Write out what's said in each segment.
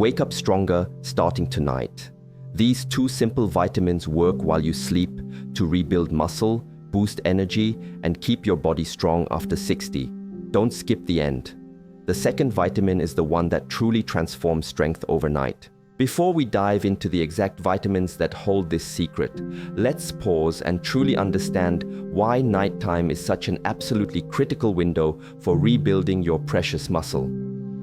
wake up stronger starting tonight. These two simple vitamins work while you sleep to rebuild muscle, boost energy, and keep your body strong after 60. Don't skip the end. The second vitamin is the one that truly transforms strength overnight. Before we dive into the exact vitamins that hold this secret, let's pause and truly understand why nighttime is such an absolutely critical window for rebuilding your precious muscle.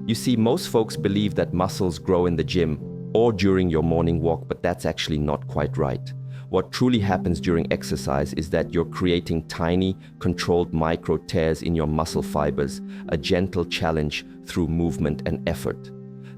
You see, most folks believe that muscles grow in the gym or during your morning walk, but that's actually not quite right. What truly happens during exercise is that you're creating tiny, controlled micro tears in your muscle fibers, a gentle challenge through movement and effort.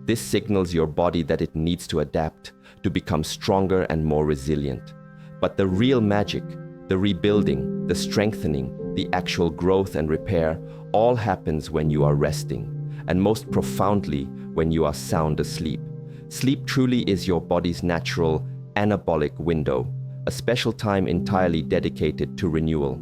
This signals your body that it needs to adapt, to become stronger and more resilient. But the real magic, the rebuilding, the strengthening, the actual growth and repair, all happens when you are resting, and most profoundly, when you are sound asleep. Sleep truly is your body's natural anabolic window, a special time entirely dedicated to renewal.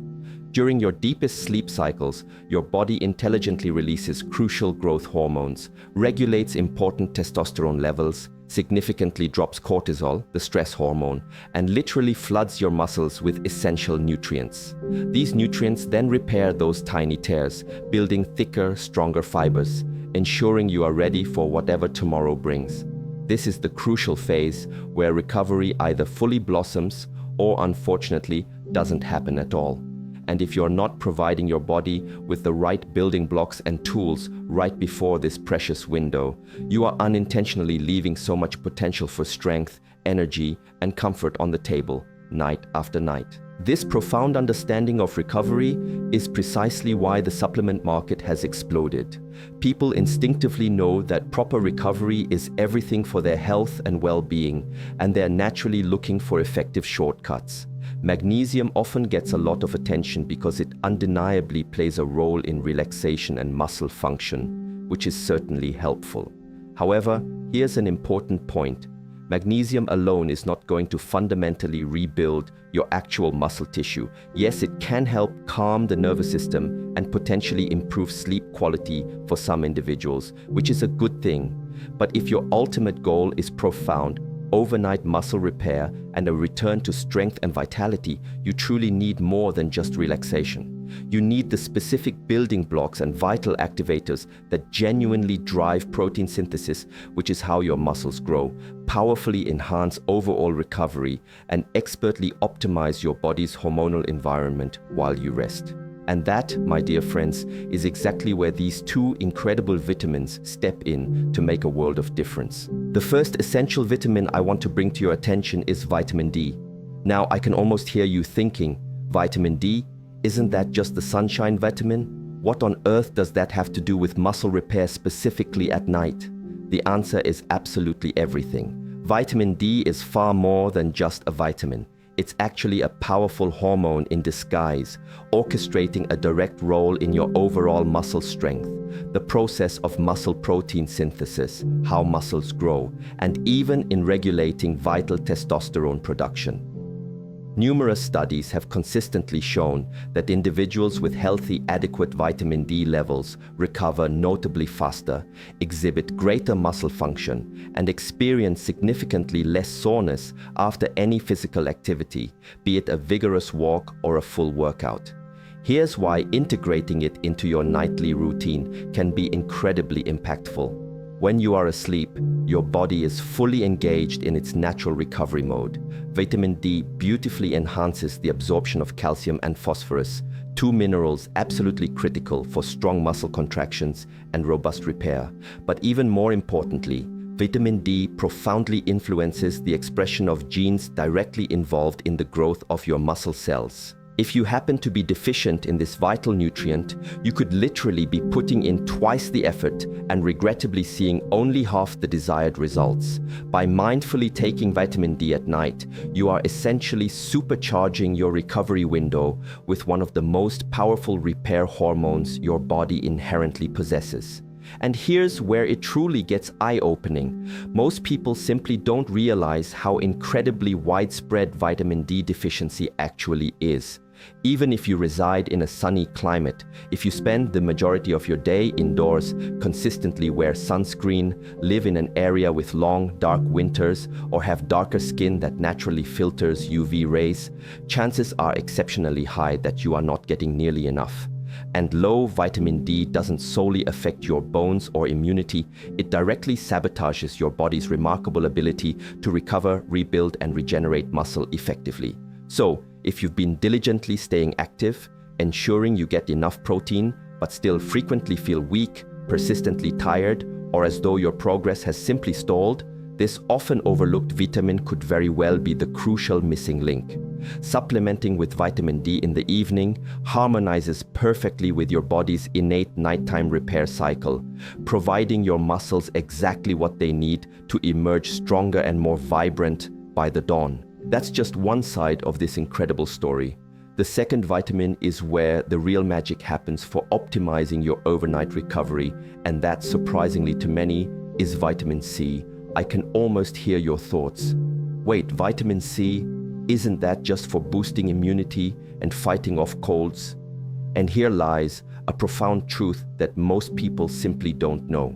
During your deepest sleep cycles, your body intelligently releases crucial growth hormones, regulates important testosterone levels, significantly drops cortisol, the stress hormone, and literally floods your muscles with essential nutrients. These nutrients then repair those tiny tears, building thicker, stronger fibers, ensuring you are ready for whatever tomorrow brings. This is the crucial phase where recovery either fully blossoms or, unfortunately, doesn't happen at all. And if you're not providing your body with the right building blocks and tools right before this precious window, you are unintentionally leaving so much potential for strength, energy, and comfort on the table, night after night. This profound understanding of recovery is precisely why the supplement market has exploded. People instinctively know that proper recovery is everything for their health and well-being, and they're naturally looking for effective shortcuts. Magnesium often gets a lot of attention because it undeniably plays a role in relaxation and muscle function, which is certainly helpful. However, here's an important point. Magnesium alone is not going to fundamentally rebuild your actual muscle tissue. Yes, it can help calm the nervous system and potentially improve sleep quality for some individuals, which is a good thing. But if your ultimate goal is profound, overnight muscle repair and a return to strength and vitality, you truly need more than just relaxation. You need the specific building blocks and vital activators that genuinely drive protein synthesis, which is how your muscles grow, powerfully enhance overall recovery, and expertly optimize your body's hormonal environment while you rest. And that, my dear friends, is exactly where these two incredible vitamins step in to make a world of difference. The first essential vitamin I want to bring to your attention is vitamin D. Now, I can almost hear you thinking, vitamin D? Isn't that just the sunshine vitamin? What on earth does that have to do with muscle repair specifically at night? The answer is absolutely everything. Vitamin D is far more than just a vitamin. It's actually a powerful hormone in disguise, orchestrating a direct role in your overall muscle strength, the process of muscle protein synthesis, how muscles grow, and even in regulating vital testosterone production. Numerous studies have consistently shown that individuals with healthy, adequate vitamin D levels recover notably faster, exhibit greater muscle function, and experience significantly less soreness after any physical activity, be it a vigorous walk or a full workout. Here's why integrating it into your nightly routine can be incredibly impactful. When you are asleep, your body is fully engaged in its natural recovery mode. Vitamin D beautifully enhances the absorption of calcium and phosphorus, two minerals absolutely critical for strong muscle contractions and robust repair. But even more importantly, vitamin D profoundly influences the expression of genes directly involved in the growth of your muscle cells. If you happen to be deficient in this vital nutrient, you could literally be putting in twice the effort and regrettably seeing only half the desired results. By mindfully taking vitamin D at night, you are essentially supercharging your recovery window with one of the most powerful repair hormones your body inherently possesses. And here's where it truly gets eye-opening. Most people simply don't realize how incredibly widespread vitamin D deficiency actually is. Even if you reside in a sunny climate, if you spend the majority of your day indoors, consistently wear sunscreen, live in an area with long, dark winters, or have darker skin that naturally filters UV rays, chances are exceptionally high that you are not getting nearly enough. And low vitamin D doesn't solely affect your bones or immunity, it directly sabotages your body's remarkable ability to recover, rebuild, and regenerate muscle effectively. So, if you've been diligently staying active, ensuring you get enough protein, but still frequently feel weak, persistently tired, or as though your progress has simply stalled, this often overlooked vitamin could very well be the crucial missing link. Supplementing with vitamin D in the evening harmonizes perfectly with your body's innate nighttime repair cycle, providing your muscles exactly what they need to emerge stronger and more vibrant by the dawn. That's just one side of this incredible story. The second vitamin is where the real magic happens for optimizing your overnight recovery, and that, surprisingly to many, is vitamin C. I can almost hear your thoughts. Wait, vitamin C? Isn't that just for boosting immunity and fighting off colds? And here lies a profound truth that most people simply don't know.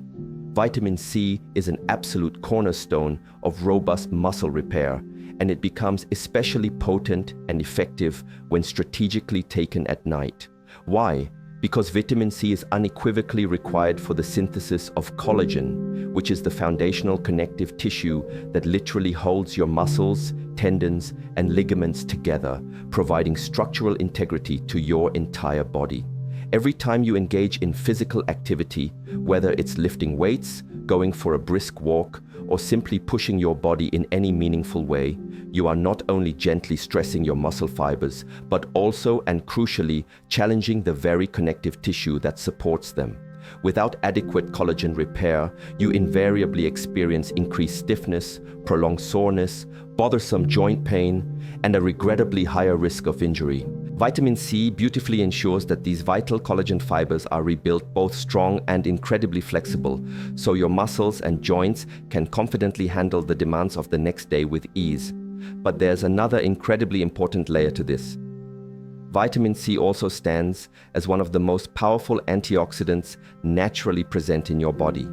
Vitamin C is an absolute cornerstone of robust muscle repair, and it becomes especially potent and effective when strategically taken at night. Why? Because vitamin C is unequivocally required for the synthesis of collagen, which is the foundational connective tissue that literally holds your muscles, tendons, and ligaments together, providing structural integrity to your entire body. Every time you engage in physical activity, whether it's lifting weights, going for a brisk walk, or simply pushing your body in any meaningful way, you are not only gently stressing your muscle fibers, but also and crucially challenging the very connective tissue that supports them. Without adequate collagen repair, you invariably experience increased stiffness, prolonged soreness, bothersome joint pain, and a regrettably higher risk of injury. Vitamin C beautifully ensures that these vital collagen fibers are rebuilt both strong and incredibly flexible, so your muscles and joints can confidently handle the demands of the next day with ease. But there's another incredibly important layer to this. Vitamin C also stands as one of the most powerful antioxidants naturally present in your body.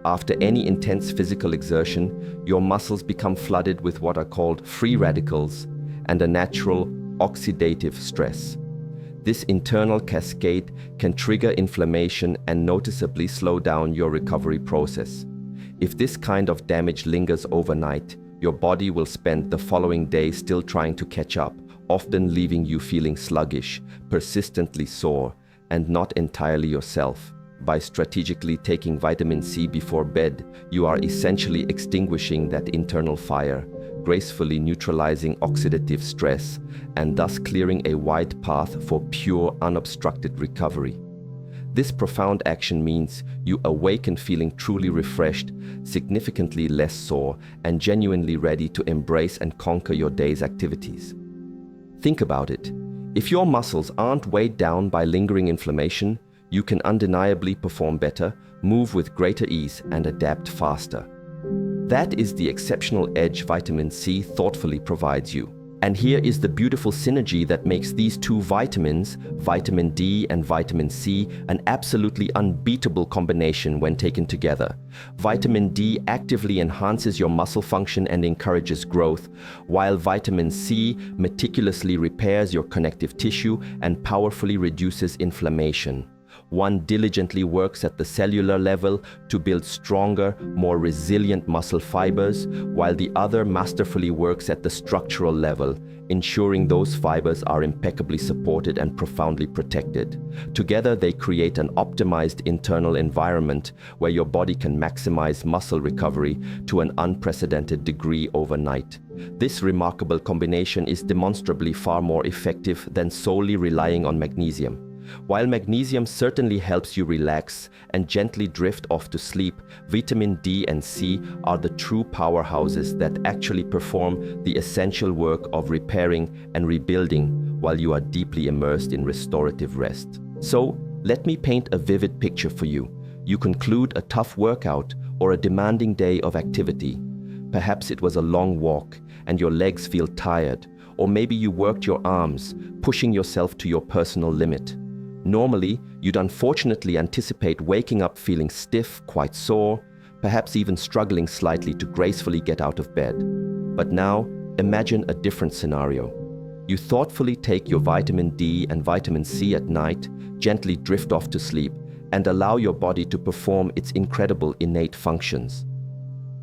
After any intense physical exertion, your muscles become flooded with what are called free radicals and a natural oxidative stress. This internal cascade can trigger inflammation and noticeably slow down your recovery process. If this kind of damage lingers overnight, your body will spend the following day still trying to catch up, often leaving you feeling sluggish, persistently sore, and not entirely yourself. By strategically taking vitamin C before bed, you are essentially extinguishing that internal fire, gracefully neutralizing oxidative stress, and thus clearing a wide path for pure, unobstructed recovery. This profound action means you awaken feeling truly refreshed, significantly less sore, and genuinely ready to embrace and conquer your day's activities. Think about it. If your muscles aren't weighed down by lingering inflammation, you can undeniably perform better, move with greater ease, and adapt faster. That is the exceptional edge vitamin C thoughtfully provides you. And here is the beautiful synergy that makes these two vitamins, vitamin D and vitamin C, an absolutely unbeatable combination when taken together. Vitamin D actively enhances your muscle function and encourages growth, while vitamin C meticulously repairs your connective tissue and powerfully reduces inflammation. One diligently works at the cellular level to build stronger, more resilient muscle fibers, while the other masterfully works at the structural level, ensuring those fibers are impeccably supported and profoundly protected. Together, they create an optimized internal environment where your body can maximize muscle recovery to an unprecedented degree overnight. This remarkable combination is demonstrably far more effective than solely relying on magnesium. While magnesium certainly helps you relax and gently drift off to sleep, vitamin D and C are the true powerhouses that actually perform the essential work of repairing and rebuilding while you are deeply immersed in restorative rest. So, let me paint a vivid picture for you. You conclude a tough workout or a demanding day of activity. Perhaps it was a long walk and your legs feel tired, or maybe you worked your arms, pushing yourself to your personal limit. Normally, you'd unfortunately anticipate waking up feeling stiff, quite sore, perhaps even struggling slightly to gracefully get out of bed. But now, imagine a different scenario. You thoughtfully take your vitamin D and vitamin C at night, gently drift off to sleep, and allow your body to perform its incredible innate functions.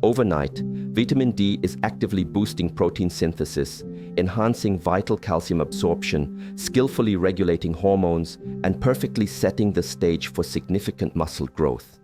Overnight, vitamin D is actively boosting protein synthesis, enhancing vital calcium absorption, skillfully regulating hormones, and perfectly setting the stage for significant muscle growth.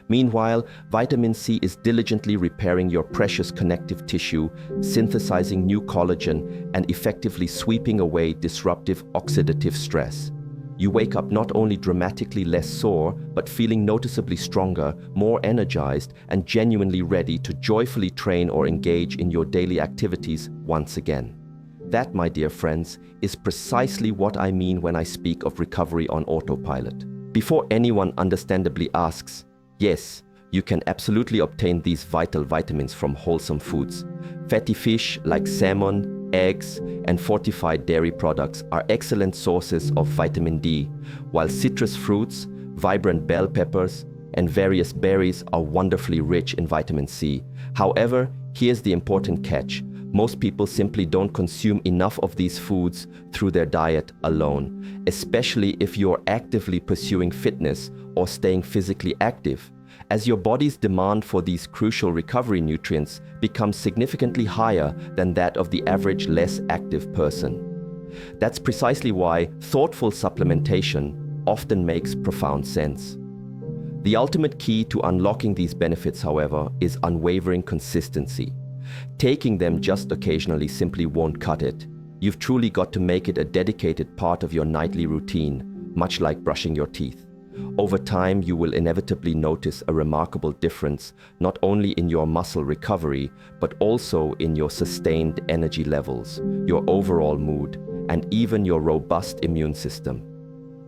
Meanwhile, vitamin C is diligently repairing your precious connective tissue, synthesizing new collagen, and effectively sweeping away disruptive oxidative stress. You wake up not only dramatically less sore, but feeling noticeably stronger, more energized, and genuinely ready to joyfully train or engage in your daily activities once again. That, my dear friends, is precisely what I mean when I speak of recovery on autopilot. Before anyone understandably asks, yes, you can absolutely obtain these vital vitamins from wholesome foods. Fatty fish like salmon, eggs, and fortified dairy products are excellent sources of vitamin D, while citrus fruits, vibrant bell peppers, and various berries are wonderfully rich in vitamin C. However, here's the important catch. Most people simply don't consume enough of these foods through their diet alone, especially if you're actively pursuing fitness or staying physically active, as your body's demand for these crucial recovery nutrients becomes significantly higher than that of the average less active person. That's precisely why thoughtful supplementation often makes profound sense. The ultimate key to unlocking these benefits, however, is unwavering consistency. Taking them just occasionally simply won't cut it. You've truly got to make it a dedicated part of your nightly routine, much like brushing your teeth. Over time, you will inevitably notice a remarkable difference, not only in your muscle recovery, but also in your sustained energy levels, your overall mood, and even your robust immune system.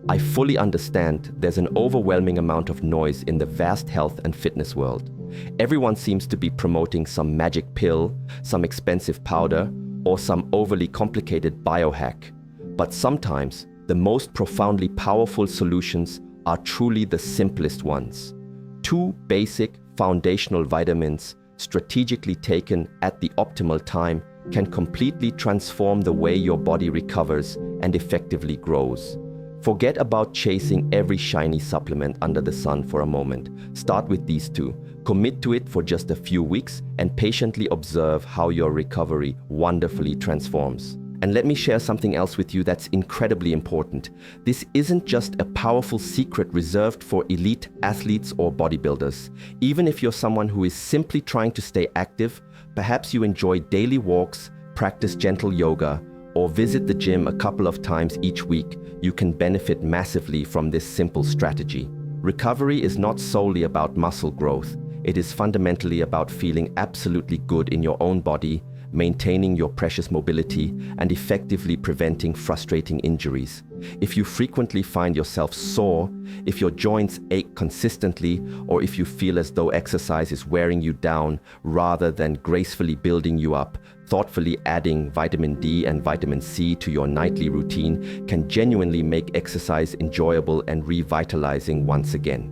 I fully understand there's an overwhelming amount of noise in the vast health and fitness world. Everyone seems to be promoting some magic pill, some expensive powder, or some overly complicated biohack. But sometimes, the most profoundly powerful solutions are truly the simplest ones. 2 basic foundational vitamins, strategically taken at the optimal time, can completely transform the way your body recovers and effectively grows. Forget about chasing every shiny supplement under the sun for a moment. Start with these 2. Commit to it for just a few weeks and patiently observe how your recovery wonderfully transforms. And let me share something else with you that's incredibly important. This isn't just a powerful secret reserved for elite athletes or bodybuilders. Even if you're someone who is simply trying to stay active, perhaps you enjoy daily walks, practice gentle yoga, or visit the gym a couple of times each week, you can benefit massively from this simple strategy. Recovery is not solely about muscle growth. It is fundamentally about feeling absolutely good in your own body, maintaining your precious mobility, and effectively preventing frustrating injuries. If you frequently find yourself sore, if your joints ache consistently, or if you feel as though exercise is wearing you down rather than gracefully building you up, thoughtfully adding vitamin D and vitamin C to your nightly routine can genuinely make exercise enjoyable and revitalizing once again.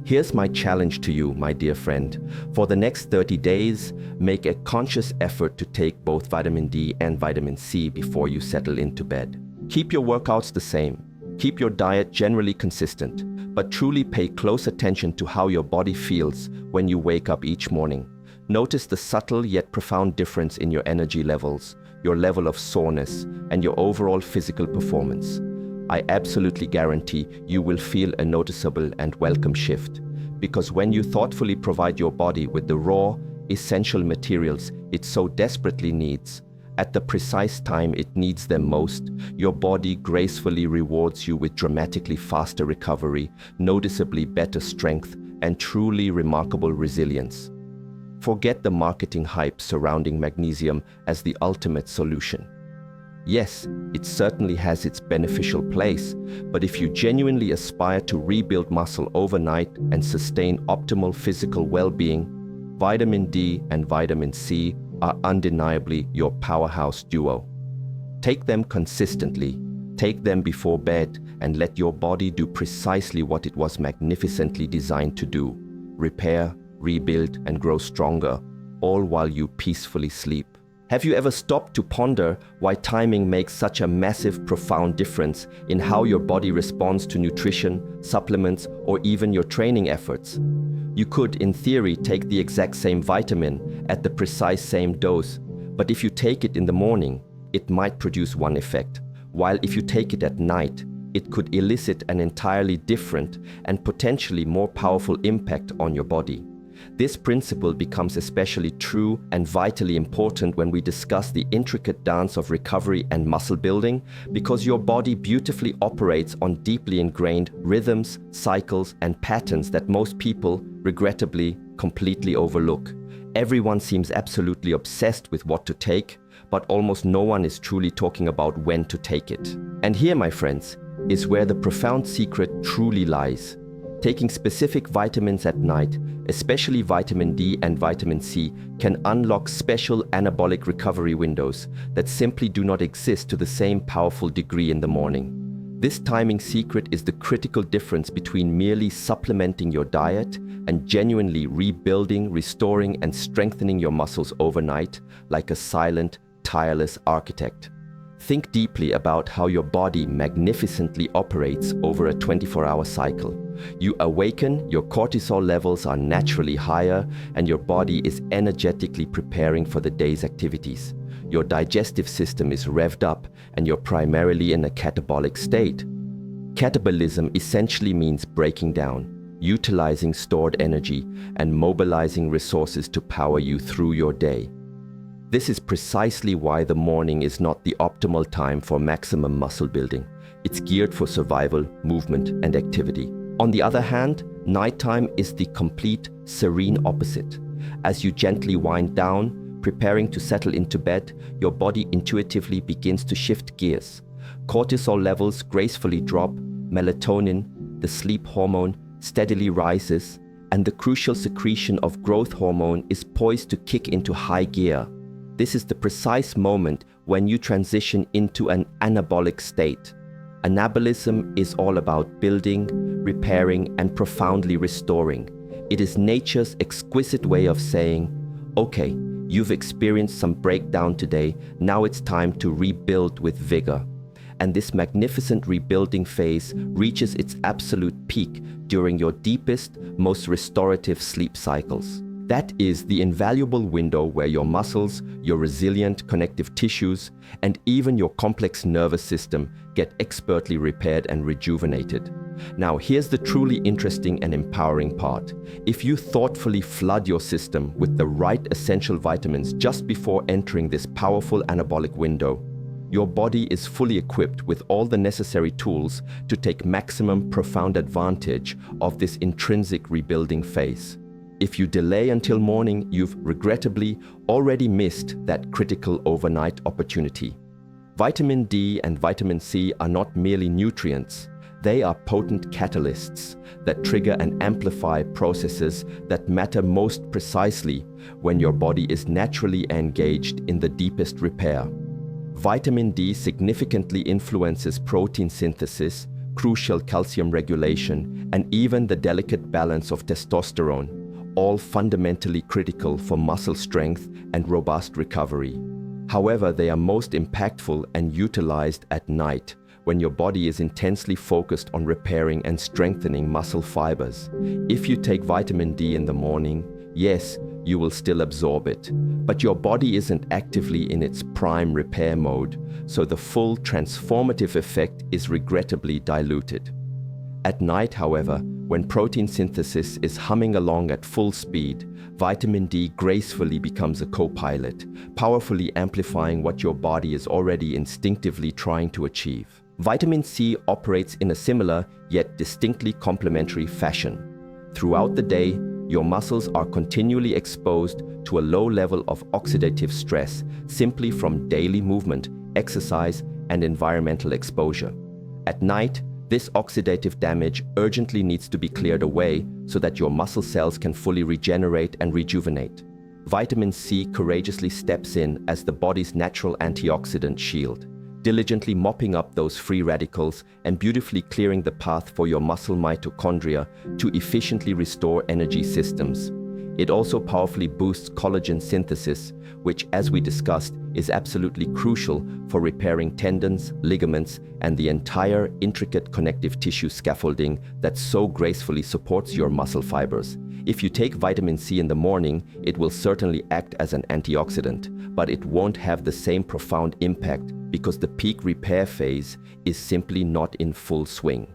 Here's my challenge to you, my dear friend. For the next 30 days, make a conscious effort to take both vitamin D and vitamin C before you settle into bed. Keep your workouts the same. Keep your diet generally consistent, but truly pay close attention to how your body feels when you wake up each morning. Notice the subtle yet profound difference in your energy levels, your level of soreness, and your overall physical performance. I absolutely guarantee you will feel a noticeable and welcome shift, because when you thoughtfully provide your body with the raw, essential materials it so desperately needs, at the precise time it needs them most, your body gracefully rewards you with dramatically faster recovery, noticeably better strength, and truly remarkable resilience. Forget the marketing hype surrounding magnesium as the ultimate solution. Yes, it certainly has its beneficial place, but if you genuinely aspire to rebuild muscle overnight and sustain optimal physical well-being, vitamin D and vitamin C are undeniably your powerhouse duo. Take them consistently. Take them before bed and let your body do precisely what it was magnificently designed to do: repair, rebuild, and grow stronger, all while you peacefully sleep. Have you ever stopped to ponder why timing makes such a massive, profound difference in how your body responds to nutrition, supplements, or even your training efforts? You could, in theory, take the exact same vitamin at the precise same dose, but if you take it in the morning, it might produce one effect, while if you take it at night, it could elicit an entirely different and potentially more powerful impact on your body. This principle becomes especially true and vitally important when we discuss the intricate dance of recovery and muscle building, because your body beautifully operates on deeply ingrained rhythms, cycles, and patterns that most people, regrettably, completely overlook. Everyone seems absolutely obsessed with what to take, but almost no one is truly talking about when to take it. And here, my friends, is where the profound secret truly lies. Taking specific vitamins at night, especially vitamin D and vitamin C, can unlock special anabolic recovery windows that simply do not exist to the same powerful degree in the morning. This timing secret is the critical difference between merely supplementing your diet and genuinely rebuilding, restoring, and strengthening your muscles overnight like a silent, tireless architect. Think deeply about how your body magnificently operates over a 24-hour cycle. You awaken, your cortisol levels are naturally higher, and your body is energetically preparing for the day's activities. Your digestive system is revved up, and you're primarily in a catabolic state. Catabolism essentially means breaking down, utilizing stored energy, and mobilizing resources to power you through your day. This is precisely why the morning is not the optimal time for maximum muscle building. It's geared for survival, movement, and activity. On the other hand, nighttime is the complete, serene opposite. As you gently wind down, preparing to settle into bed, your body intuitively begins to shift gears. Cortisol levels gracefully drop, melatonin, the sleep hormone, steadily rises, and the crucial secretion of growth hormone is poised to kick into high gear. This is the precise moment when you transition into an anabolic state. Anabolism is all about building, repairing, and profoundly restoring. It is nature's exquisite way of saying, okay, you've experienced some breakdown today, now it's time to rebuild with vigor. And this magnificent rebuilding phase reaches its absolute peak during your deepest, most restorative sleep cycles. That is the invaluable window where your muscles, your resilient connective tissues, and even your complex nervous system get expertly repaired and rejuvenated. Now, here's the truly interesting and empowering part. If you thoughtfully flood your system with the right essential vitamins just before entering this powerful anabolic window, your body is fully equipped with all the necessary tools to take maximum profound advantage of this intrinsic rebuilding phase. If you delay until morning, you've regrettably already missed that critical overnight opportunity. Vitamin D and vitamin C are not merely nutrients. They are potent catalysts that trigger and amplify processes that matter most precisely when your body is naturally engaged in the deepest repair. Vitamin D significantly influences protein synthesis, crucial calcium regulation, and even the delicate balance of testosterone, all fundamentally critical for muscle strength and robust recovery. However, they are most impactful and utilized at night, when your body is intensely focused on repairing and strengthening muscle fibers. If you take vitamin D in the morning, yes, you will still absorb it, but your body isn't actively in its prime repair mode, so the full transformative effect is regrettably diluted. At night, however, when protein synthesis is humming along at full speed, vitamin D gracefully becomes a co-pilot, powerfully amplifying what your body is already instinctively trying to achieve. Vitamin C operates in a similar, yet distinctly complementary fashion. Throughout the day, your muscles are continually exposed to a low level of oxidative stress simply from daily movement, exercise, and environmental exposure. At night, this oxidative damage urgently needs to be cleared away so that your muscle cells can fully regenerate and rejuvenate. Vitamin C courageously steps in as the body's natural antioxidant shield, diligently mopping up those free radicals and beautifully clearing the path for your muscle mitochondria to efficiently restore energy systems. It also powerfully boosts collagen synthesis, which, as we discussed, is absolutely crucial for repairing tendons, ligaments, and the entire intricate connective tissue scaffolding that so gracefully supports your muscle fibers. If you take vitamin C in the morning, it will certainly act as an antioxidant, but it won't have the same profound impact because the peak repair phase is simply not in full swing.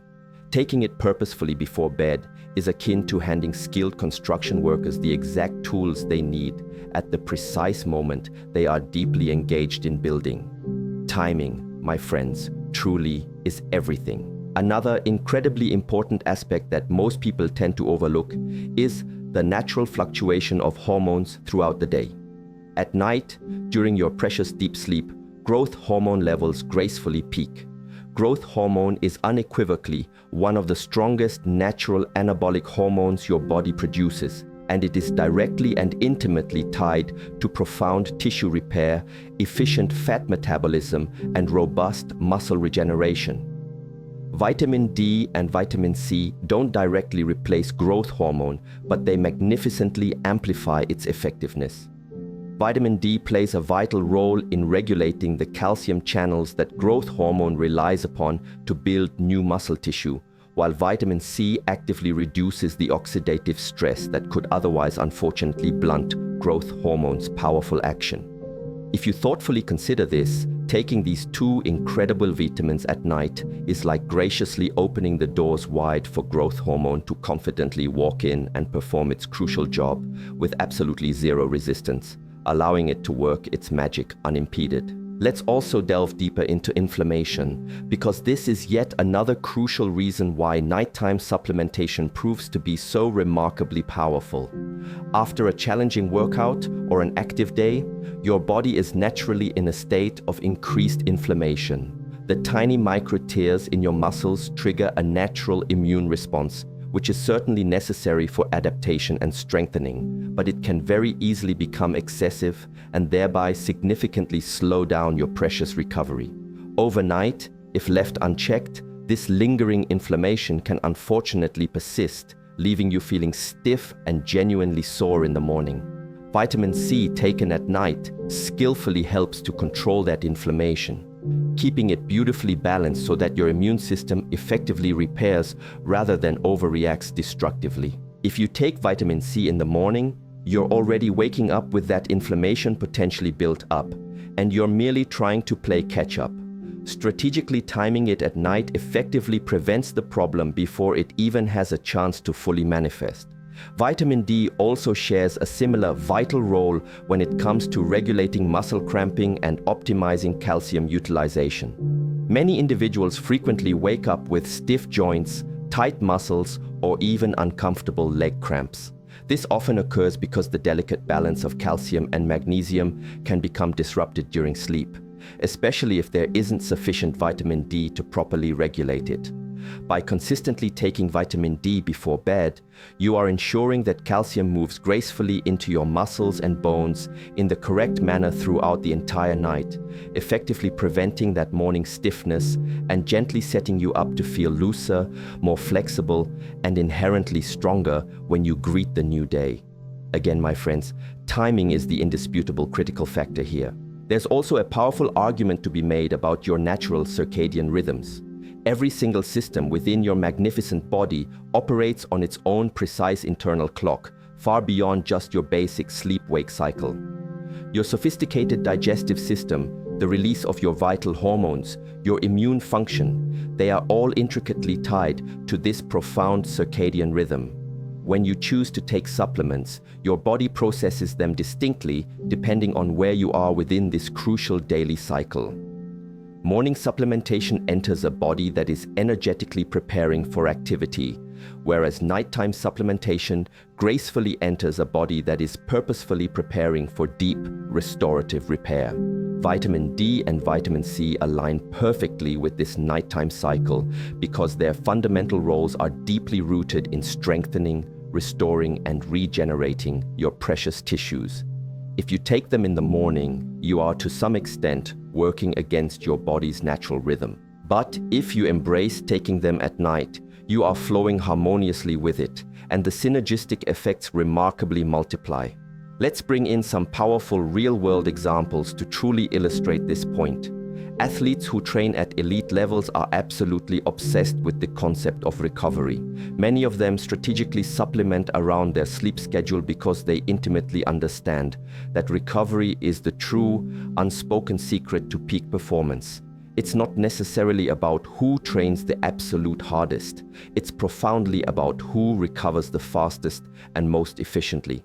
Taking it purposefully before bed is akin to handing skilled construction workers the exact tools they need at the precise moment they are deeply engaged in building. Timing, my friends, truly is everything. Another incredibly important aspect that most people tend to overlook is the natural fluctuation of hormones throughout the day. At night, during your precious deep sleep, growth hormone levels gracefully peak. Growth hormone is unequivocally one of the strongest natural anabolic hormones your body produces, and it is directly and intimately tied to profound tissue repair, efficient fat metabolism, and robust muscle regeneration. Vitamin D and vitamin C don't directly replace growth hormone, but they magnificently amplify its effectiveness. Vitamin D plays a vital role in regulating the calcium channels that growth hormone relies upon to build new muscle tissue, while vitamin C actively reduces the oxidative stress that could otherwise unfortunately blunt growth hormone's powerful action. If you thoughtfully consider this, taking these two incredible vitamins at night is like graciously opening the doors wide for growth hormone to confidently walk in and perform its crucial job with absolutely zero resistance, allowing it to work its magic unimpeded. Let's also delve deeper into inflammation, because this is yet another crucial reason why nighttime supplementation proves to be so remarkably powerful. After a challenging workout or an active day, your body is naturally in a state of increased inflammation. The tiny micro tears in your muscles trigger a natural immune response, which is certainly necessary for adaptation and strengthening, but it can very easily become excessive and thereby significantly slow down your precious recovery. Overnight, if left unchecked, this lingering inflammation can unfortunately persist, leaving you feeling stiff and genuinely sore in the morning. Vitamin C taken at night skillfully helps to control that inflammation, keeping it beautifully balanced so that your immune system effectively repairs rather than overreacts destructively. If you take vitamin C in the morning, you're already waking up with that inflammation potentially built up, and you're merely trying to play catch-up. Strategically timing it at night effectively prevents the problem before it even has a chance to fully manifest. Vitamin D also shares a similar vital role when it comes to regulating muscle cramping and optimizing calcium utilization. Many individuals frequently wake up with stiff joints, tight muscles, or even uncomfortable leg cramps. This often occurs because the delicate balance of calcium and magnesium can become disrupted during sleep, especially if there isn't sufficient vitamin D to properly regulate it. By consistently taking vitamin D before bed, you are ensuring that calcium moves gracefully into your muscles and bones in the correct manner throughout the entire night, effectively preventing that morning stiffness and gently setting you up to feel looser, more flexible, and inherently stronger when you greet the new day. Again, my friends, timing is the indisputable critical factor here. There's also a powerful argument to be made about your natural circadian rhythms. Every single system within your magnificent body operates on its own precise internal clock, far beyond just your basic sleep-wake cycle. Your sophisticated digestive system, the release of your vital hormones, your immune function, they are all intricately tied to this profound circadian rhythm. When you choose to take supplements, your body processes them distinctly depending on where you are within this crucial daily cycle. Morning supplementation enters a body that is energetically preparing for activity, whereas nighttime supplementation gracefully enters a body that is purposefully preparing for deep, restorative repair. Vitamin D and vitamin C align perfectly with this nighttime cycle because their fundamental roles are deeply rooted in strengthening, restoring, and regenerating your precious tissues. If you take them in the morning, you are to some extent working against your body's natural rhythm. But if you embrace taking them at night, you are flowing harmoniously with it, and the synergistic effects remarkably multiply. Let's bring in some powerful real-world examples to truly illustrate this point. Athletes who train at elite levels are absolutely obsessed with the concept of recovery. Many of them strategically supplement around their sleep schedule because they intimately understand that recovery is the true, unspoken secret to peak performance. It's not necessarily about who trains the absolute hardest. It's profoundly about who recovers the fastest and most efficiently.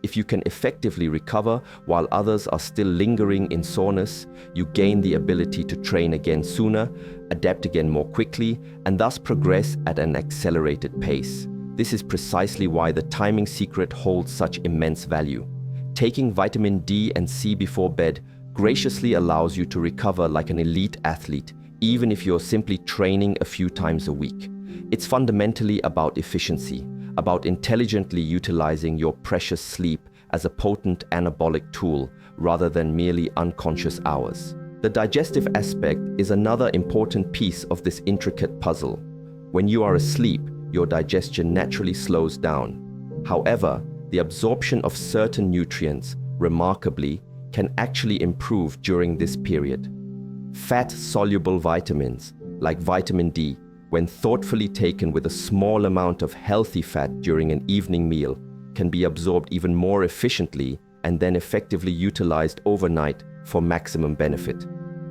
If you can effectively recover while others are still lingering in soreness, you gain the ability to train again sooner, adapt again more quickly, and thus progress at an accelerated pace. This is precisely why the timing secret holds such immense value. Taking vitamin D and C before bed graciously allows you to recover like an elite athlete, even if you're simply training a few times a week. It's fundamentally about efficiency, about intelligently utilizing your precious sleep as a potent anabolic tool rather than merely unconscious hours. The digestive aspect is another important piece of this intricate puzzle. When you are asleep, your digestion naturally slows down. However, the absorption of certain nutrients, remarkably, can actually improve during this period. Fat-soluble vitamins, like vitamin D, when thoughtfully taken with a small amount of healthy fat during an evening meal, can be absorbed even more efficiently and then effectively utilized overnight for maximum benefit.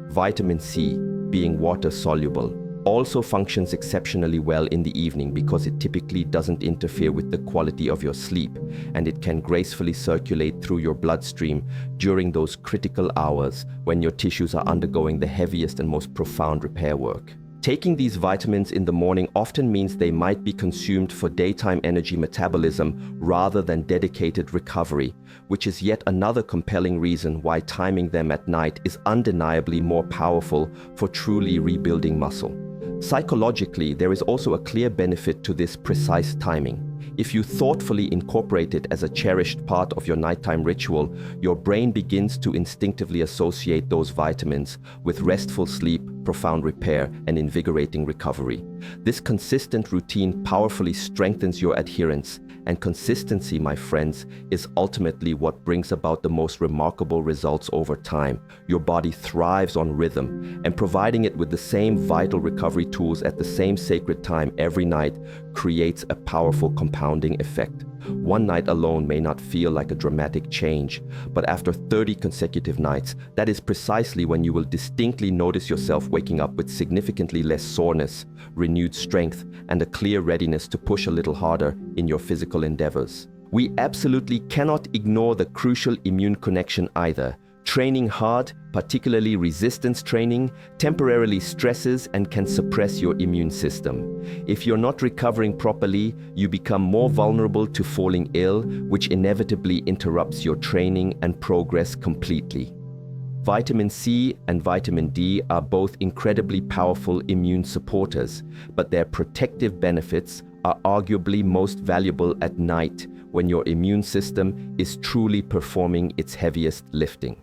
Vitamin C, being water-soluble, also functions exceptionally well in the evening because it typically doesn't interfere with the quality of your sleep, and it can gracefully circulate through your bloodstream during those critical hours when your tissues are undergoing the heaviest and most profound repair work. Taking these vitamins in the morning often means they might be consumed for daytime energy metabolism rather than dedicated recovery, which is yet another compelling reason why timing them at night is undeniably more powerful for truly rebuilding muscle. Psychologically, there is also a clear benefit to this precise timing. If you thoughtfully incorporate it as a cherished part of your nighttime ritual, your brain begins to instinctively associate those vitamins with restful sleep, profound repair, and invigorating recovery. This consistent routine powerfully strengthens your adherence, and consistency, my friends, is ultimately what brings about the most remarkable results over time. Your body thrives on rhythm, and providing it with the same vital recovery tools at the same sacred time every night creates a powerful compounding effect. One night alone may not feel like a dramatic change, but after 30 consecutive nights, that is precisely when you will distinctly notice yourself waking up with significantly less soreness, renewed strength, and a clear readiness to push a little harder in your physical endeavors. We absolutely cannot ignore the crucial immune connection either. Training hard, particularly resistance training, temporarily stresses and can suppress your immune system. If you're not recovering properly, you become more vulnerable to falling ill, which inevitably interrupts your training and progress completely. Vitamin C and vitamin D are both incredibly powerful immune supporters, but their protective benefits are arguably most valuable at night when your immune system is truly performing its heaviest lifting.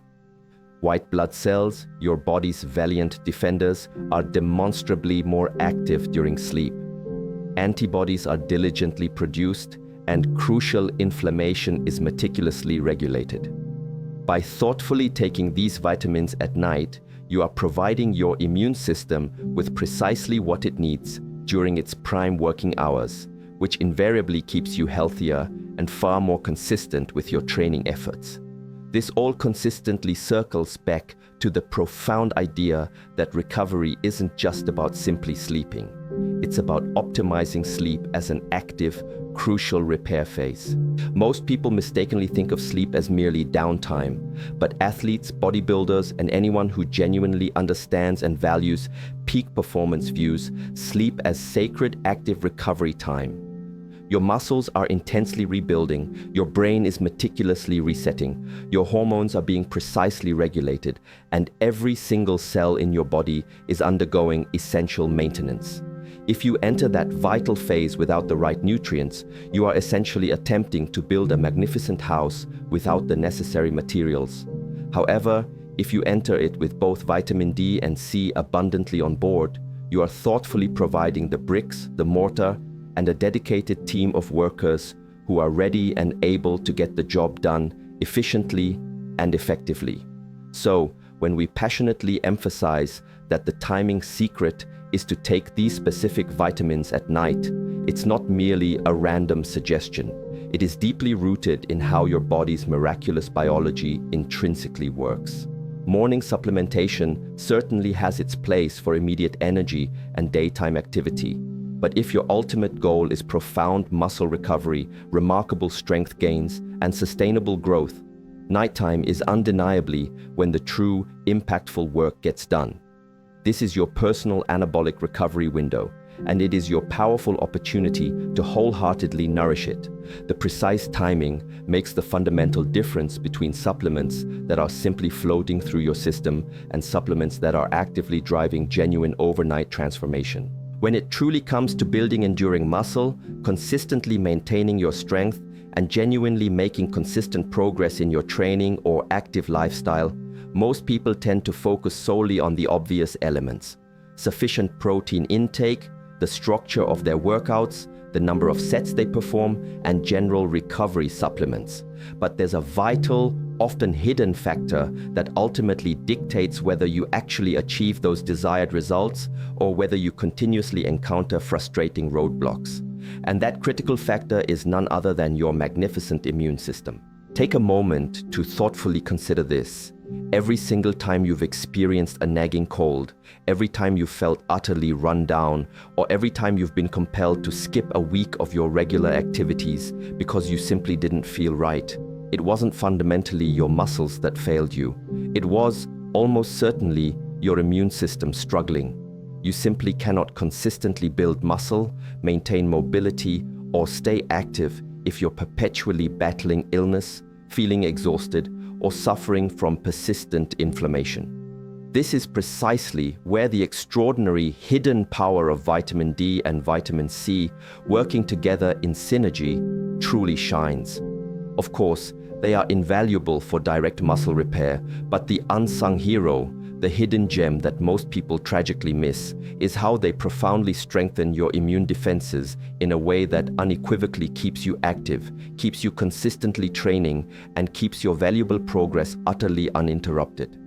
White blood cells, your body's valiant defenders, are demonstrably more active during sleep. Antibodies are diligently produced, and crucial inflammation is meticulously regulated. By thoughtfully taking these vitamins at night, you are providing your immune system with precisely what it needs during its prime working hours, which invariably keeps you healthier and far more consistent with your training efforts. This all consistently circles back to the profound idea that recovery isn't just about simply sleeping. It's about optimizing sleep as an active, crucial repair phase. Most people mistakenly think of sleep as merely downtime, but athletes, bodybuilders, and anyone who genuinely understands and values peak performance views sleep as sacred, active recovery time. Your muscles are intensely rebuilding, your brain is meticulously resetting, your hormones are being precisely regulated, and every single cell in your body is undergoing essential maintenance. If you enter that vital phase without the right nutrients, you are essentially attempting to build a magnificent house without the necessary materials. However, if you enter it with both vitamin D and C abundantly on board, you are thoughtfully providing the bricks, the mortar, and a dedicated team of workers who are ready and able to get the job done efficiently and effectively. So, when we passionately emphasize that the timing secret is to take these specific vitamins at night, it's not merely a random suggestion. It is deeply rooted in how your body's miraculous biology intrinsically works. Morning supplementation certainly has its place for immediate energy and daytime activity. But if your ultimate goal is profound muscle recovery, remarkable strength gains, and sustainable growth, nighttime is undeniably when the true, impactful work gets done. This is your personal anabolic recovery window, and it is your powerful opportunity to wholeheartedly nourish it. The precise timing makes the fundamental difference between supplements that are simply floating through your system and supplements that are actively driving genuine overnight transformation. When it truly comes to building enduring muscle, consistently maintaining your strength, and genuinely making consistent progress in your training or active lifestyle, most people tend to focus solely on the obvious elements: sufficient protein intake, the structure of their workouts, the number of sets they perform, and general recovery supplements. But there's a vital, often hidden factor that ultimately dictates whether you actually achieve those desired results or whether you continuously encounter frustrating roadblocks. And that critical factor is none other than your magnificent immune system. Take a moment to thoughtfully consider this. Every single time you've experienced a nagging cold, every time you felt utterly run down, or every time you've been compelled to skip a week of your regular activities because you simply didn't feel right, it wasn't fundamentally your muscles that failed you. It was, almost certainly, your immune system struggling. You simply cannot consistently build muscle, maintain mobility, or stay active if you're perpetually battling illness, feeling exhausted, or suffering from persistent inflammation. This is precisely where the extraordinary hidden power of vitamin D and vitamin C working together in synergy truly shines. Of course, they are invaluable for direct muscle repair, but the unsung hero, the hidden gem that most people tragically miss, is how they profoundly strengthen your immune defenses in a way that unequivocally keeps you active, keeps you consistently training, and keeps your valuable progress utterly uninterrupted.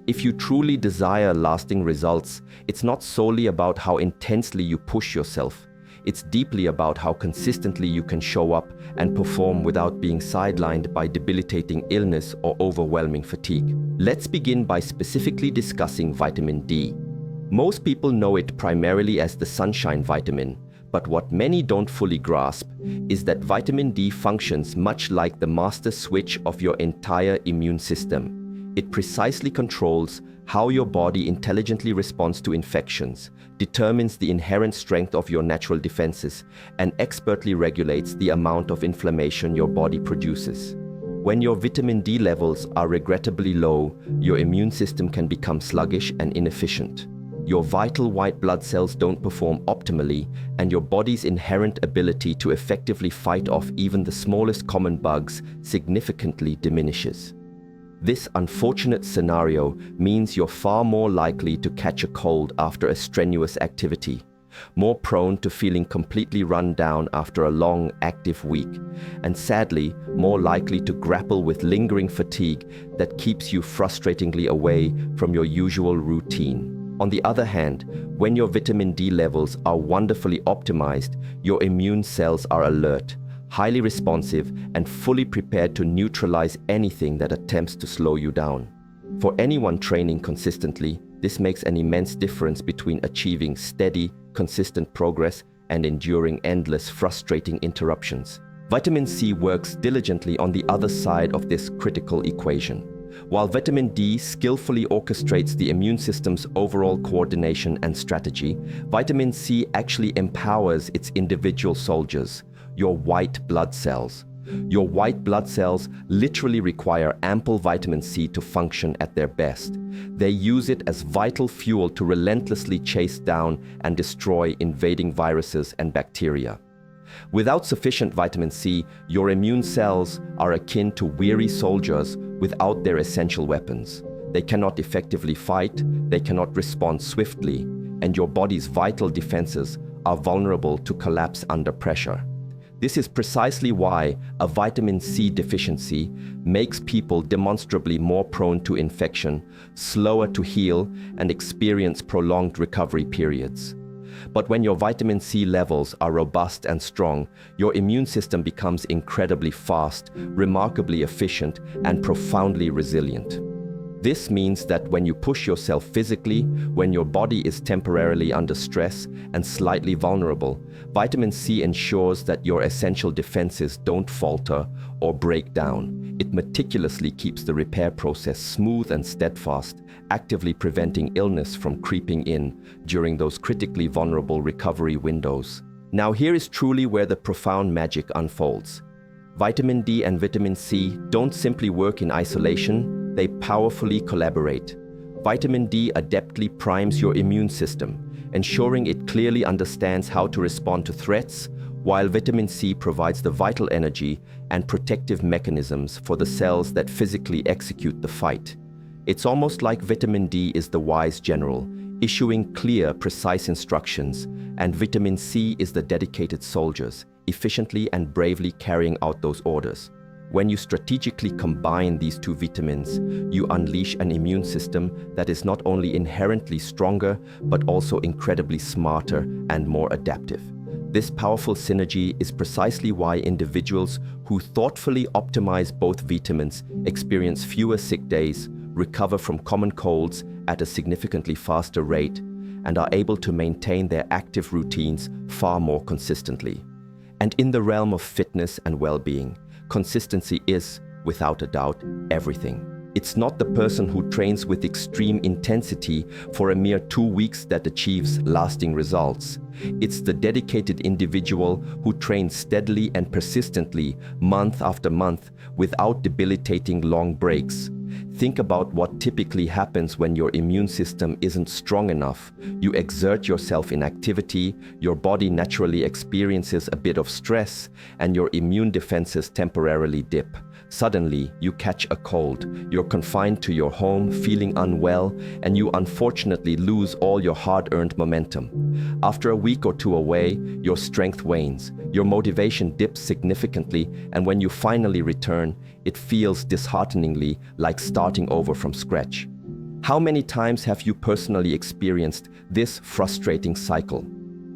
If you truly desire lasting results, it's not solely about how intensely you push yourself. It's deeply about how consistently you can show up and perform without being sidelined by debilitating illness or overwhelming fatigue. Let's begin by specifically discussing vitamin D. Most people know it primarily as the sunshine vitamin, but what many don't fully grasp is that vitamin D functions much like the master switch of your entire immune system. It precisely controls how your body intelligently responds to infections, determines the inherent strength of your natural defenses, and expertly regulates the amount of inflammation your body produces. When your vitamin D levels are regrettably low, your immune system can become sluggish and inefficient. Your vital white blood cells don't perform optimally, and your body's inherent ability to effectively fight off even the smallest common bugs significantly diminishes. This unfortunate scenario means you're far more likely to catch a cold after a strenuous activity, more prone to feeling completely run down after a long, active week, and sadly, more likely to grapple with lingering fatigue that keeps you frustratingly away from your usual routine. On the other hand, when your vitamin D levels are wonderfully optimized, your immune cells are alert, highly responsive, and fully prepared to neutralize anything that attempts to slow you down. For anyone training consistently, this makes an immense difference between achieving steady, consistent progress and enduring endless, frustrating interruptions. Vitamin C works diligently on the other side of this critical equation. While vitamin D skillfully orchestrates the immune system's overall coordination and strategy, vitamin C actually empowers its individual soldiers, your white blood cells. Your white blood cells literally require ample vitamin C to function at their best. They use it as vital fuel to relentlessly chase down and destroy invading viruses and bacteria. Without sufficient vitamin C, your immune cells are akin to weary soldiers without their essential weapons. They cannot effectively fight, they cannot respond swiftly, and your body's vital defenses are vulnerable to collapse under pressure. This is precisely why a vitamin C deficiency makes people demonstrably more prone to infection, slower to heal, and experience prolonged recovery periods. But when your vitamin C levels are robust and strong, your immune system becomes incredibly fast, remarkably efficient, and profoundly resilient. This means that when you push yourself physically, when your body is temporarily under stress and slightly vulnerable, vitamin C ensures that your essential defenses don't falter or break down. It meticulously keeps the repair process smooth and steadfast, actively preventing illness from creeping in during those critically vulnerable recovery windows. Now here is truly where the profound magic unfolds. Vitamin D and vitamin C don't simply work in isolation, they powerfully collaborate. Vitamin D adeptly primes your immune system, ensuring it clearly understands how to respond to threats, while vitamin C provides the vital energy and protective mechanisms for the cells that physically execute the fight. It's almost like vitamin D is the wise general, issuing clear, precise instructions, and vitamin C is the dedicated soldiers, efficiently and bravely carrying out those orders. When you strategically combine these two vitamins, you unleash an immune system that is not only inherently stronger, but also incredibly smarter and more adaptive. This powerful synergy is precisely why individuals who thoughtfully optimize both vitamins experience fewer sick days, recover from common colds at a significantly faster rate, and are able to maintain their active routines far more consistently. And in the realm of fitness and well-being, consistency is, without a doubt, everything. It's not the person who trains with extreme intensity for a mere 2 weeks that achieves lasting results. It's the dedicated individual who trains steadily and persistently, month after month, without debilitating long breaks. Think about what typically happens when your immune system isn't strong enough. You exert yourself in activity, your body naturally experiences a bit of stress, and your immune defenses temporarily dip. Suddenly, you catch a cold, you're confined to your home, feeling unwell, and you unfortunately lose all your hard-earned momentum. After a week or two away, your strength wanes, your motivation dips significantly, and when you finally return, it feels dishearteningly like starting over from scratch. How many times have you personally experienced this frustrating cycle?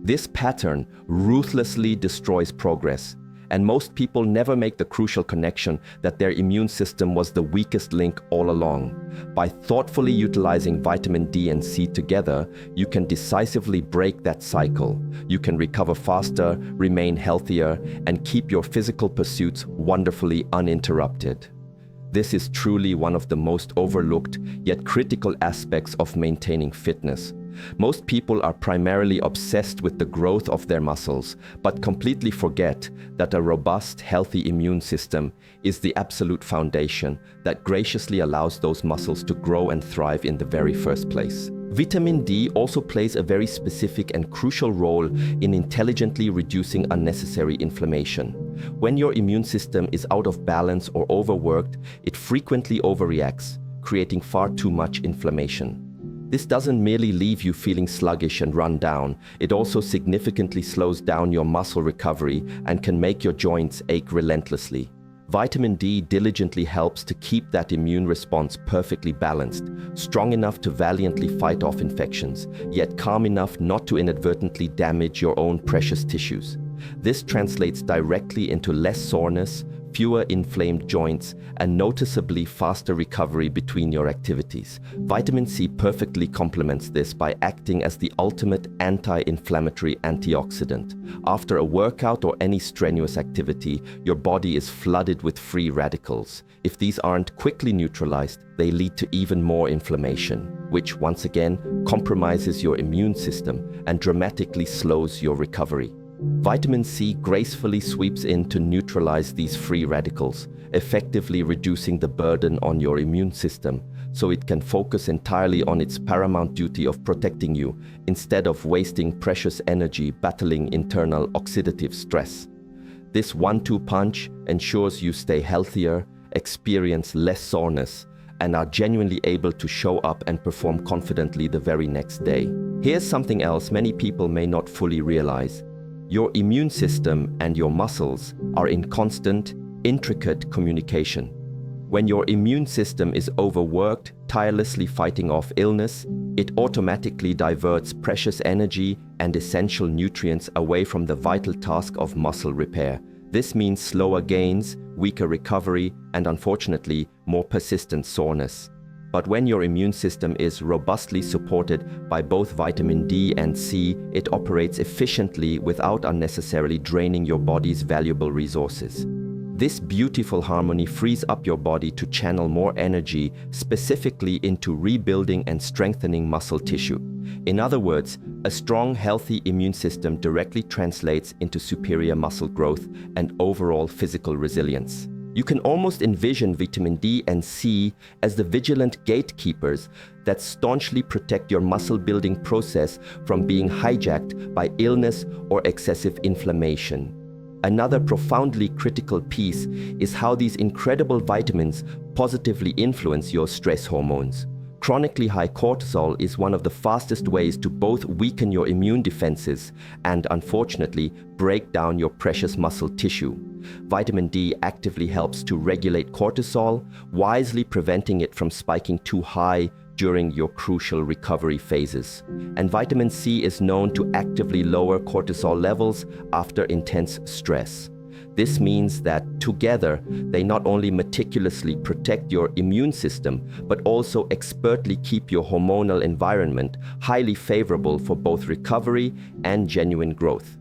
This pattern ruthlessly destroys progress, and most people never make the crucial connection that their immune system was the weakest link all along. By thoughtfully utilizing vitamin D and C together, you can decisively break that cycle. You can recover faster, remain healthier, and keep your physical pursuits wonderfully uninterrupted. This is truly one of the most overlooked yet critical aspects of maintaining fitness. Most people are primarily obsessed with the growth of their muscles, but completely forget that a robust, healthy immune system is the absolute foundation that graciously allows those muscles to grow and thrive in the very first place. Vitamin D also plays a very specific and crucial role in intelligently reducing unnecessary inflammation. When your immune system is out of balance or overworked, it frequently overreacts, creating far too much inflammation. This doesn't merely leave you feeling sluggish and run down, it also significantly slows down your muscle recovery and can make your joints ache relentlessly. Vitamin D diligently helps to keep that immune response perfectly balanced, strong enough to valiantly fight off infections, yet calm enough not to inadvertently damage your own precious tissues. This translates directly into less soreness, fewer inflamed joints, and noticeably faster recovery between your activities. Vitamin C perfectly complements this by acting as the ultimate anti-inflammatory antioxidant. After a workout or any strenuous activity, your body is flooded with free radicals. If these aren't quickly neutralized, they lead to even more inflammation, which once again compromises your immune system and dramatically slows your recovery. Vitamin C gracefully sweeps in to neutralize these free radicals, effectively reducing the burden on your immune system so it can focus entirely on its paramount duty of protecting you instead of wasting precious energy battling internal oxidative stress. This 1-2 punch ensures you stay healthier, experience less soreness, and are genuinely able to show up and perform confidently the very next day. Here's something else many people may not fully realize. Your immune system and your muscles are in constant, intricate communication. When your immune system is overworked, tirelessly fighting off illness, it automatically diverts precious energy and essential nutrients away from the vital task of muscle repair. This means slower gains, weaker recovery, and unfortunately, more persistent soreness. But when your immune system is robustly supported by both vitamin D and C, it operates efficiently without unnecessarily draining your body's valuable resources. This beautiful harmony frees up your body to channel more energy specifically into rebuilding and strengthening muscle tissue. In other words, a strong, healthy immune system directly translates into superior muscle growth and overall physical resilience. You can almost envision vitamin D and C as the vigilant gatekeepers that staunchly protect your muscle-building process from being hijacked by illness or excessive inflammation. Another profoundly critical piece is how these incredible vitamins positively influence your stress hormones. Chronically high cortisol is one of the fastest ways to both weaken your immune defenses and, unfortunately, break down your precious muscle tissue. Vitamin D actively helps to regulate cortisol, wisely preventing it from spiking too high during your crucial recovery phases. And vitamin C is known to actively lower cortisol levels after intense stress. This means that together, they not only meticulously protect your immune system, but also expertly keep your hormonal environment highly favorable for both recovery and genuine growth.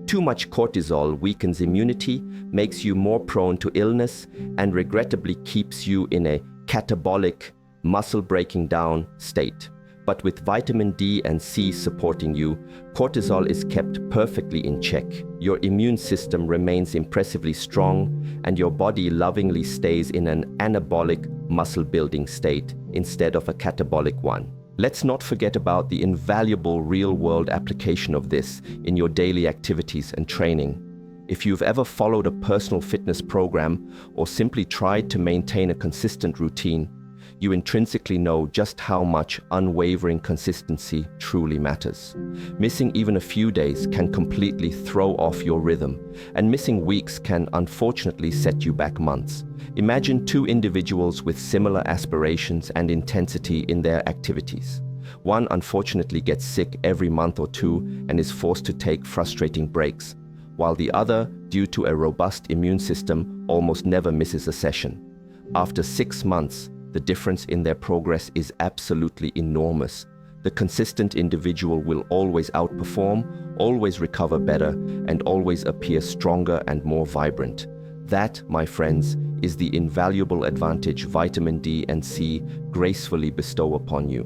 Too much cortisol weakens immunity, makes you more prone to illness, and regrettably keeps you in a catabolic, muscle breaking down state. But with vitamin D and C supporting you, cortisol is kept perfectly in check. Your immune system remains impressively strong, and your body lovingly stays in an anabolic muscle building state instead of a catabolic one. Let's not forget about the invaluable real-world application of this in your daily activities and training. If you've ever followed a personal fitness program or simply tried to maintain a consistent routine, you intrinsically know just how much unwavering consistency truly matters. Missing even a few days can completely throw off your rhythm, and missing weeks can unfortunately set you back months. Imagine two individuals with similar aspirations and intensity in their activities. One unfortunately gets sick every month or two and is forced to take frustrating breaks, while the other, due to a robust immune system, almost never misses a session. After 6 months, the difference in their progress is absolutely enormous. The consistent individual will always outperform, always recover better, and always appear stronger and more vibrant. That, my friends, is the invaluable advantage vitamin D and C gracefully bestow upon you.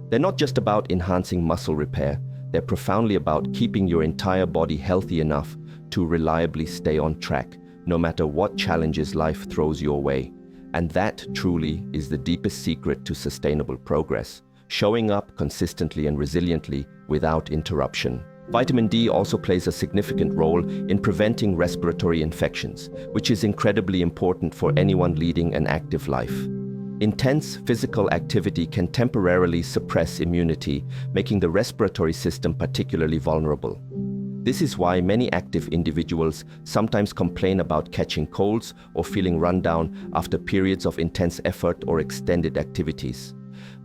They're not just about enhancing muscle repair, they're profoundly about keeping your entire body healthy enough to reliably stay on track, no matter what challenges life throws your way. And that truly is the deepest secret to sustainable progress, showing up consistently and resiliently without interruption. Vitamin D also plays a significant role in preventing respiratory infections, which is incredibly important for anyone leading an active life. Intense physical activity can temporarily suppress immunity, making the respiratory system particularly vulnerable. This is why many active individuals sometimes complain about catching colds or feeling run down after periods of intense effort or extended activities.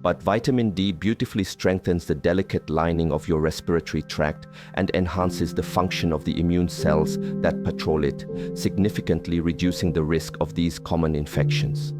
But vitamin D beautifully strengthens the delicate lining of your respiratory tract and enhances the function of the immune cells that patrol it, significantly reducing the risk of these common infections.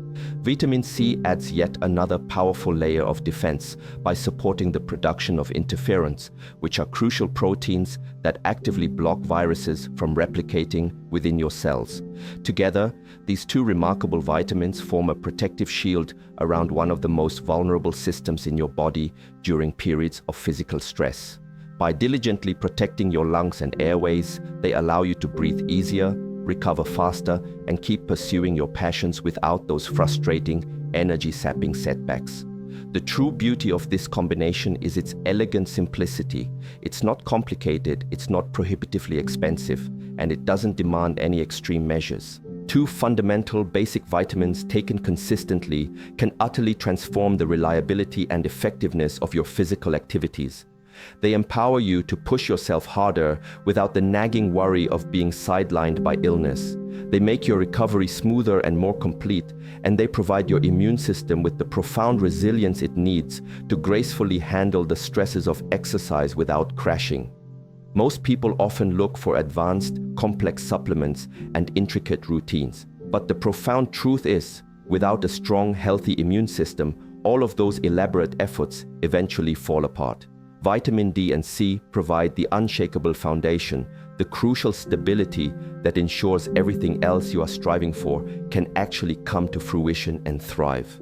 Vitamin C adds yet another powerful layer of defense by supporting the production of interferons, which are crucial proteins that actively block viruses from replicating within your cells. Together, these two remarkable vitamins form a protective shield around one of the most vulnerable systems in your body during periods of physical stress. By diligently protecting your lungs and airways, they allow you to breathe easier, recover faster, and keep pursuing your passions without those frustrating, energy-sapping setbacks. The true beauty of this combination is its elegant simplicity. It's not complicated, it's not prohibitively expensive, and it doesn't demand any extreme measures. Two fundamental basic vitamins taken consistently can utterly transform the reliability and effectiveness of your physical activities. They empower you to push yourself harder without the nagging worry of being sidelined by illness. They make your recovery smoother and more complete, and they provide your immune system with the profound resilience it needs to gracefully handle the stresses of exercise without crashing. Most people often look for advanced, complex supplements and intricate routines. But the profound truth is, without a strong, healthy immune system, all of those elaborate efforts eventually fall apart. Vitamin D and C provide the unshakable foundation, the crucial stability that ensures everything else you are striving for can actually come to fruition and thrive.